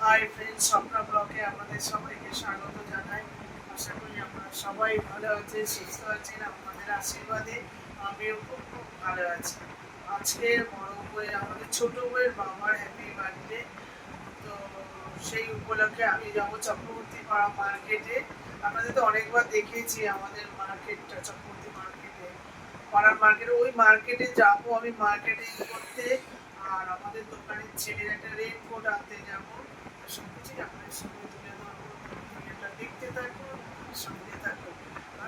Hi friends, স্বপ্ন ব্লগে আমাদের সবাইকে স্বাগত জানাই। আশা করি আমরা সবাই ভালো আছি, সুস্থ আছেন আমাদের আশীর্বাদে। আমিও খুব খুব ভালো আছি। আজকে বড় বউয়ের, আমাদের ছোট বউয়ের বাবার হ্যাপি বার্থডে। তো সেই উপলক্ষে আমি যাবো চক্রবর্তী পাড়া মার্কেটে। আপনাদের তো অনেকবার দেখিয়েছি আমাদের মার্কেটটা, চক্রবর্তী মার্কেটে, পাড়ার মার্কেটে। ওই মার্কেটে যাবো আমি মার্কেটিং করতে, আর আমাদের দোকানের ছেলের একটা রেনকোট আনতে যাবো। সবকিছুই আপনাদের সঙ্গে তুলে ধরবো। ভিডিওটা দেখতে থাকুন, সঙ্গে থাকুন।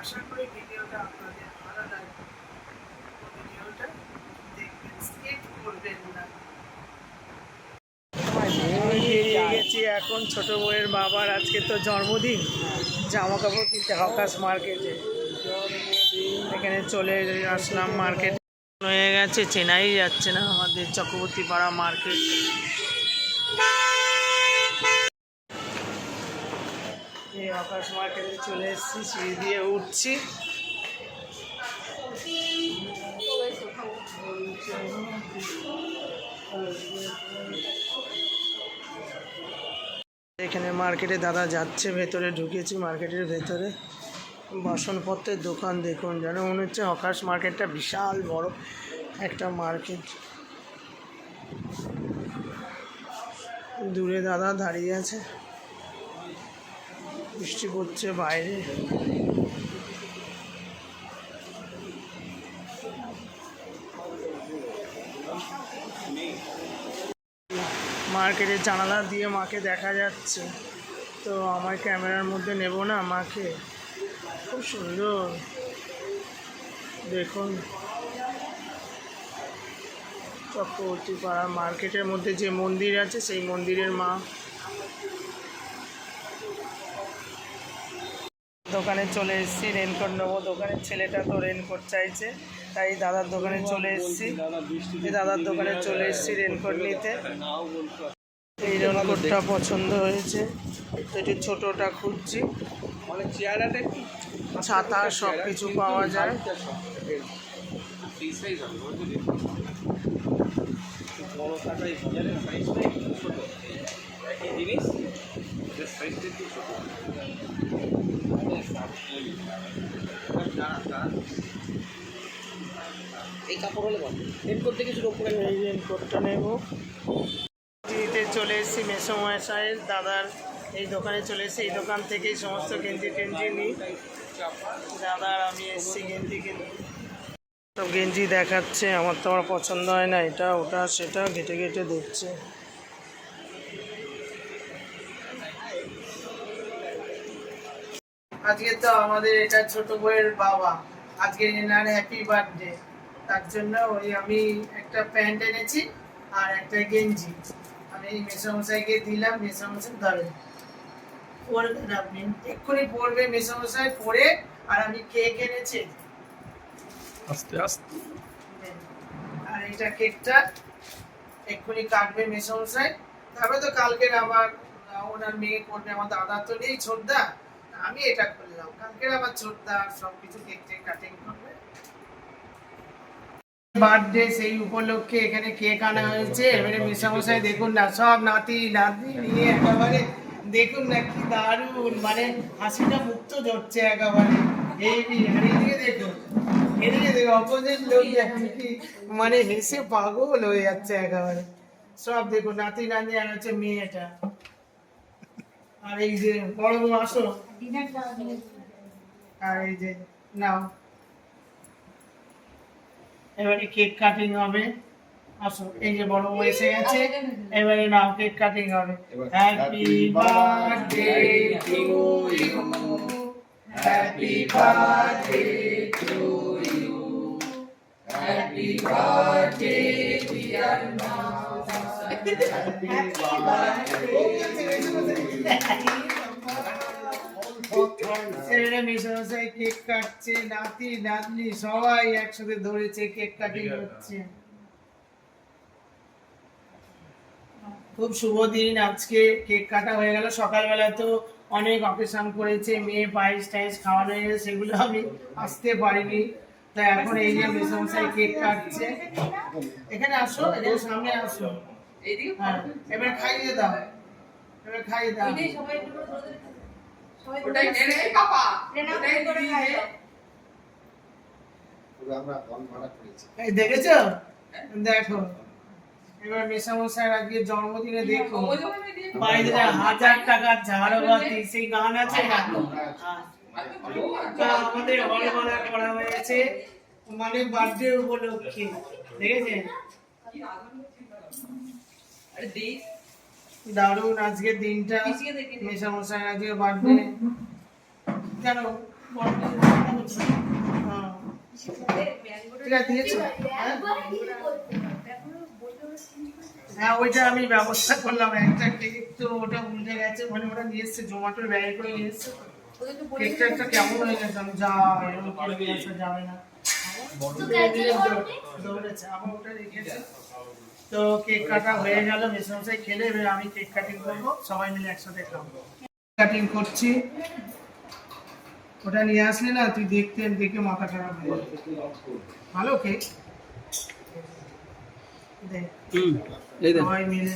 আশা করি ভিডিওটা আপনাদের ভালো লাগবে। ভিডিওটা দেখবেন, স্কিপ করবেন না। বেরিয়ে গেছি এখন ছোট বউয়ের বাবার, আজকে তো জন্মদিন। জামা কাপড় কিনতে হকাস মার্কেটে, এখানে চলে আসলাম। মার্কেট হয়ে গেছে, চেনাই যাচ্ছে না আমাদের চক্রবর্তী পাড়া মার্কেট। এই হকাস মার্কেটে চলে এসেছি, সিঁড়ি দিয়ে উঠছি। এখানে মার্কেটে দাদা যাচ্ছে, ভেতরে ঢুকেছি মার্কেটের ভেতরে। বাসনপত্রের দোকান দেখুন, যেন মনে হচ্ছে হকার্স মার্কেটটা বিশাল বড় একটা মার্কেট। দূরে দাদা দাঁড়িয়ে আছে, বৃষ্টি পড়ছে বাইরে। মার্কেটের জানালা দিয়ে মাকে দেখা যাচ্ছে, তো আমার ক্যামেরার মধ্যে নেব না মাকে। খুব সুন্দর দেখুন, চক্রবর্তী পাড়া মার্কেটের মধ্যে যে মন্দির আছে সেই মন্দিরের মা। দোকানে চলে এসেছি, রেনকোট নেবো। দোকানের ছেলেটা তো রেনকোট চাইছে, তাই দাদার দোকানে চলে এসেছি। দাদার দোকানে চলে এসেছি রেনকোট নিতে। এই রেনকোটটা পছন্দ হয়েছে, তো একটু ছোটোটা খুঁজছি। ছাতা সব কিছু পাওয়া যায়। এই কাপড় হলে রেনকোট থেকে শুরু করে এই রেনকোটটা নেব। দিতে চলে এসেছি মেসোমশাইয়ের দাদার এই দোকানে চলে এসেছি। এই দোকান থেকেই সমস্ত গেঞ্জি টেঞ্জি নিই। দাদার আমি এসেছি গেঞ্জি কিনতে। সব গেঞ্জি দেখাচ্ছে, আমার তো আমার পছন্দ হয় না, এটা ওটা সেটা ঘেটে ঘেটে দেখছে। আজকে তো আমাদের এটা ছোট বউয়ের বাবা, আজকে এনার হ্যাপি বার্থডে। তার জন্য ওই আমি একটা প্যান্ট এনেছি আর একটা গেঞ্জি আমি মেসোমশাইকে দিলাম। মেসোমশাই ধরে পরবেন, আপনি এক্ষুনি পরবে মেসোমশাই পরে। আর আমি কেক এনেছি, আস্তে আস্তে। আর এইটা কেকটা এক্ষুনি কাটবে মেসোমশাই। তারপরে তো কালকের আবার ওনার মেয়ে করবে। আমার দাদা তো নেই, ছোটদা, আমি এটা করলাম। কালকের আবার ছোটদা সবকিছু কেক টেক কাটিং করবে। বার্থডে সেই উপলক্ষে এখানে কেক আনা হয়েছে। এবারে মেসামশাই দেখুন না, সব নাতি নাতি নিয়ে একেবারে দেখুন না কি দারুণ, মানে হাসিটা মুক্ত ঝরছে একেবারে। এই আর এদিকে দেখুন, এদিকে দেখুন অপোজিট লোক কি মানে হেসে পাগল হয়ে যাচ্ছে একেবারে। সব দেখুন নাতি নাতি আর হচ্ছে মেয়েটা। আর এই যে বড় বউ আসো, আর এই যে নাও, এবারে কেক কাটিং হবে। আসো, এই যে বড় বউ এসে গেছে, এবারে নাও কেক কাটিং হবে। Happy birthday to you, happy birthday to you, happy birthday dear মা, হ্যাপি বার্থডে। মেসোমশাই কেক কাটছে, নাতি নাতনি সবাই একসাথে ধরেছে, কেক কাটিং হচ্ছে। খুব শুভ দিন আজকে। কেক কাটা হয়ে গেল। সকালবেলা তো অনেক অকেশন করেছে, মেয়ে পায়েস টাইস খাওয়ানো হয়ে গেছে, সেগুলো আমি আসতে পারিনি। তাই এখন এই যে মেসোমশাই কেক কাটছে। এখানে আসো, এখানে সামনে আসো। হ্যাঁ, এবার খাইয়ে দাও। এবার খাই দাও। ওটাই নেড়ে পাপা ওটাই করে খাই দাও। আমরা কম ভাড়া করেছি। এই দেখেছো? দেখো এবার মেসামশাইয়ের আজকে জন্মদিনে দেখো বাড়িতে 1000 টাকার ঝাড়বাতি সেই গান আছে না, তা আমাদের হলমালা করা হয়েছে মানে বার্থডে উপলক্ষে, দেখেছেন? আরে দেই দারুণ আজকের দিনটা, মেসামশাইয়ের আজকে বার্থডে। কেন ঠিক আছে দিয়েছো? হ্যাঁ ওইটা আমি ব্যবস্থা করলাম, একটা কেক তো ওটা উল্টে গেছে, মানে ওটা নিয়ে এসছে জোম্যাটোর ব্যাগে করে নিয়ে এসছে, কেকটা একটা কেমন হয়ে গেছে, আমি যা এরকম করে নিয়ে আসা যাবে না, দৌড়েছে আবার ওটা রেখেছে। তো কেক কাটা হয়ে গেল, মেসামশাই খেলে, এবার আমি কেক কাটিং করবো, সবাই মিলে একসাথে খাবো। কাটিং করছি, ওটা নিয়ে আসলে না তুই দেখতে দেখে মাথা খারাপ হয়ে যাবে। ভালো কেক দেখ সবাই মিলে।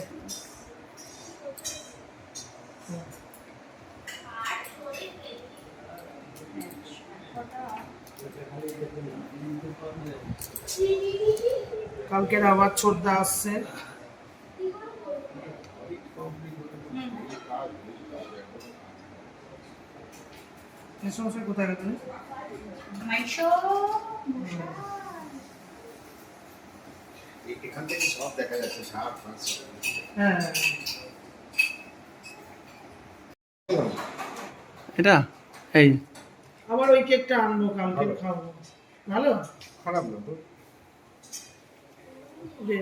কালকের আবার ছোটদা আসছে, সমস্যা কোথায় গেছে? এখান থেকে সব দেখা যাচ্ছে, সাপ ফাঁস। হ্যাঁ এটা এই আবার ওই কেকটা আনবো, কালকে খাবো। ভালো খারাপ না তো। দে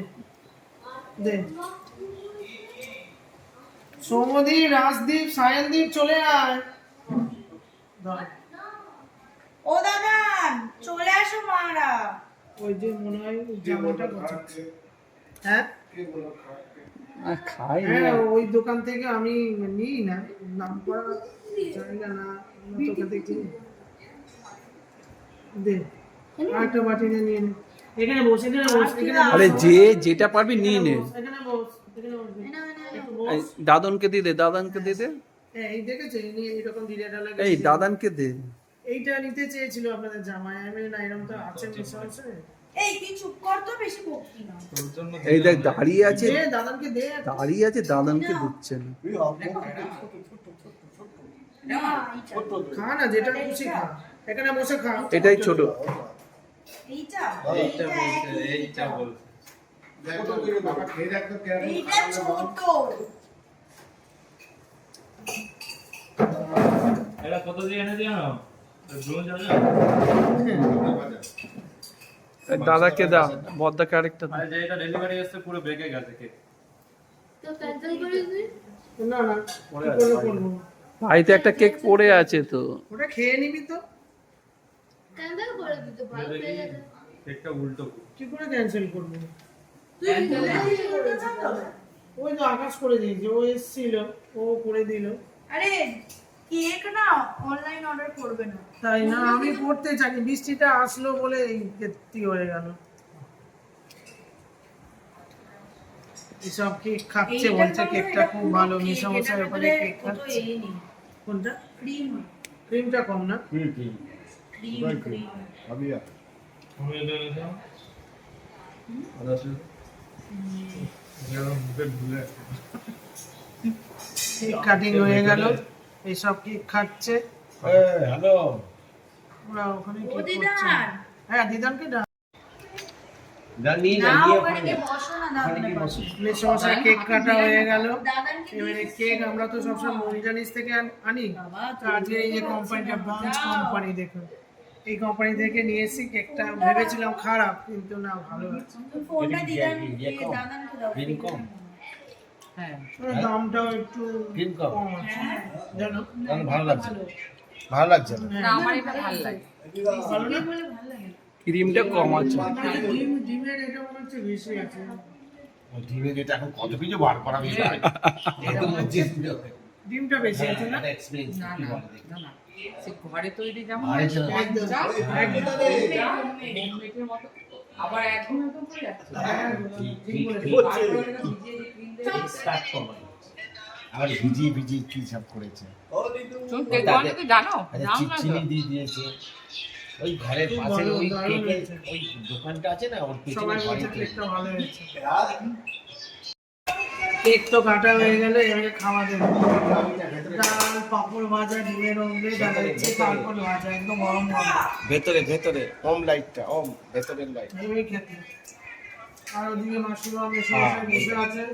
দে সৌমদীপ, রাজদীপ, সায়নদীপ চলে আয়। দাও। ও দাদা চলে আসো মারা। ওই যে মনে হয় জামাটা গোছাচ্ছে। হ্যাঁ খাই হ্যাঁ ওই দোকান থেকে আমি নিই না, নাম করা জায়গা না, অন্য দোকান থেকে কিনি। দে আরেকটা বাটি নিয়ে নে, এখানে বস, এখানে বস, এখানে বস। আরে যে যেটা পারবি নিয়ে নে। এখানে বস, এখানে বস, একটু বস। এই দাদনকে দিয়ে দে, দাদানকে দিয়ে দে। এই দেখেছে ইনি এরকম দিলে ডালে এই দাদানকে দে। এইটা নিতে চেয়েছিল আপনাদের জামাই, আমি না এরকম তো আছে মিশালছে। এই তুই চুপ কর তো, বেশি বকবি না। এই দেখ দাঁড়িয়ে আছে, দে দাদাকে দে। দাঁড়িয়ে আছে, দাদানকে দিচ্ছে না। না এইটা খা না, যেটা খুশি খা, এখানে বসে খা। এটাই ছোট। এইটা এইটা বলছে দেখো তো বাবা খেয়ে দেখতো কেন। এইটা ছোট। এটা কত দিয়ে এনে দিও না ড্রোন যাবে এই দাদাকে দাও, বদ্দাকে আরেকটা দাও। আরে যে এটা ডেলিভারি আসছে পুরো বেঁকে গেছে কেক তো ক্যান্সেল করে দিই। না না কি করে করবো? বাড়িতে একটা কেক পড়ে আছে তো। ওটা খেয়ে নিবি তো। ক্যান্সেল করে দিতে ভালো হয়ে গেছে। কেকটা উল্টো কি করে ক্যান্সেল করবো? তুই করে দাও। ওই তো আকাশ করে দিয়েছে, ও এসেছিল, ও করে দিল। আরে কেক না অনলাইন অর্ডার করবে না। তাই না, আমি করতে চাই, বৃষ্টিটা আসলো বলে এই ক্ষেত্রে হয়ে গেল। এসব কেক খাচ্ছে, বলছে কেকটা খুব ভালো, মিশামশাই ওখানে কেক খাচ্ছে। কোনটা? ক্রিম ক্রিমটা কম না? ক্রিম ক্রিম ভাবিয়া তুমি এটা এনেছো আদাসু মুখে ঢুলে কেক কাটিং হয়ে গেল, এইসব কেক খাচ্ছে হ্যালো ওরা, ওখানে ও কেক করছে। দিদার হ্যাঁ দিদানকে ডাক। জানি না জানি ওখানে গিয়ে বসো না, দাদার পাশে। মেশামশাই কেক কাটা হয়ে গেল। দাদারকে এবারে কেক আমরা তো সবসময় মরিজানিস থেকে আনি, তো আজকে এই যে কোম্পানিটা ব্রাঞ্চ কোম্পানি, দেখুন এই কোম্পানি থেকে নিয়ে এসেছি। কেকটা ভেবেছিলাম খারাপ, কিন্তু না ভালো আছে। ফোনটা দিদার দাদারকে দাও। হ্যাঁ দামটাও একটু ক্রিম কম। কম আছে জানো। ভালো লাগছে, ভালো লাগছে না। না আমার এটা ভালো লাগে ভালো না? বলে ভালো লাগে। ক্রিমটা কম আছে। ডিমের এটা মনে হচ্ছে বেশি আছে। ডিমে যেটা এখন কত কিছু বার করা যায়, ডিমটা বেশি আছে না? না না না না সে ঘরে তৈরি যেমন একদম একদম। হোমমেডের মতো আবার একদম একদম করে যাচ্ছে হ্যাঁ, ঠিক বলেছো। তারপরে এটা ভিজিয়ে যে ক্রিম দিয়ে স্টার্ট করবো। আবার ভিজিয়ে ভিজিয়ে কি সব করেছে। তুমি কেক বানাতে জানো? আচ্ছা জানো না তো? চিনি দিয়ে দিয়েছে। ওই ঘরের খুব পাশে ভালো, ওই দারুণ কেকের হয়েছে। ওই দোকানটা আছে না, ওর পেছনে সবাই বলছে বাড়িতে। কেকটা ভালো হয়েছে। কেক তো কাটা হয়ে গেল, এবারে খাওয়া দেবো। ডাল, পাঁপড় ভাজা, ডিমের অমলেট, আর হচ্ছে পাঁপড় ভাজা, একদম গরম গরম। ভেতরে ভেতরে ওম লাইটটা, ওম ভেতরের লাইট। এই খেতে। আর ওদিকে মাসুরা মেশামশাই বসে আছে।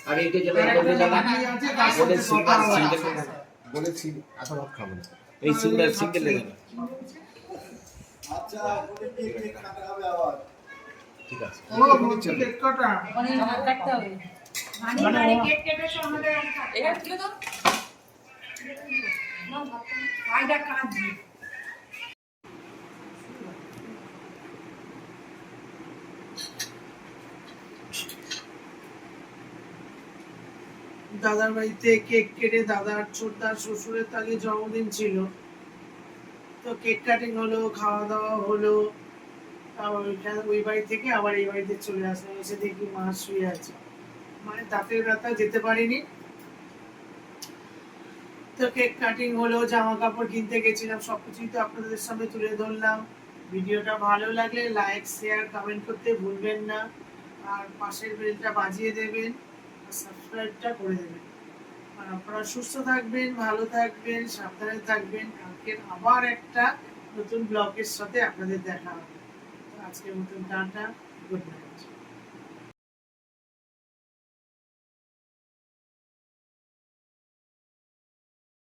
আর এইটা আর যেটা একটা জানা বাকি আছে, তার বলে সাথে কথা সিঙ্গেল বলা। বলেছি এত ভাত খাবো না। এই সিঙ্গেল সিঙ্গেল লেগে ঠিক আছে। ও, বলছি কেক কাটা। আমার কাটতে হবে। মানে বাড়ি কেক কেটেছে আমাদের আর খাবে। এখানে ছিল তো? ভাইটা কাঁদছে। দাদার বাড়িতে কেক কেটে দাদার ছোটদার শ্বশুরের তাকে জন্মদিন ছিল, তো কেক কাটিং হলো, খাওয়া দাওয়া হলো। আবার ওই বাড়ি থেকে আবার এই বাড়িতে চলে আসলাম, এসে দেখি মা শুয়ে আছে, মানে দাঁতের ব্যথা, যেতে পারিনি। তো কেক কাটিং হলো, জামা কাপড় কিনতে গেছিলাম, সবকিছুই তো আপনাদের সামনে তুলে ধরলাম। ভিডিওটা ভালো লাগলে লাইক শেয়ার কমেন্ট করতে ভুলবেন না, আর পাশের বেলটা বাজিয়ে দেবেন, আর সাবস্ক্রাইবটা করে দেবেন। আর আপনারা সুস্থ থাকবেন, ভালো থাকবেন, সাবধানে থাকবেন। কালকের আবার একটা নতুন ব্লগের সাথে আপনাদের দেখা হবে। তো আজকের মতন টাটা, গুড নাইট।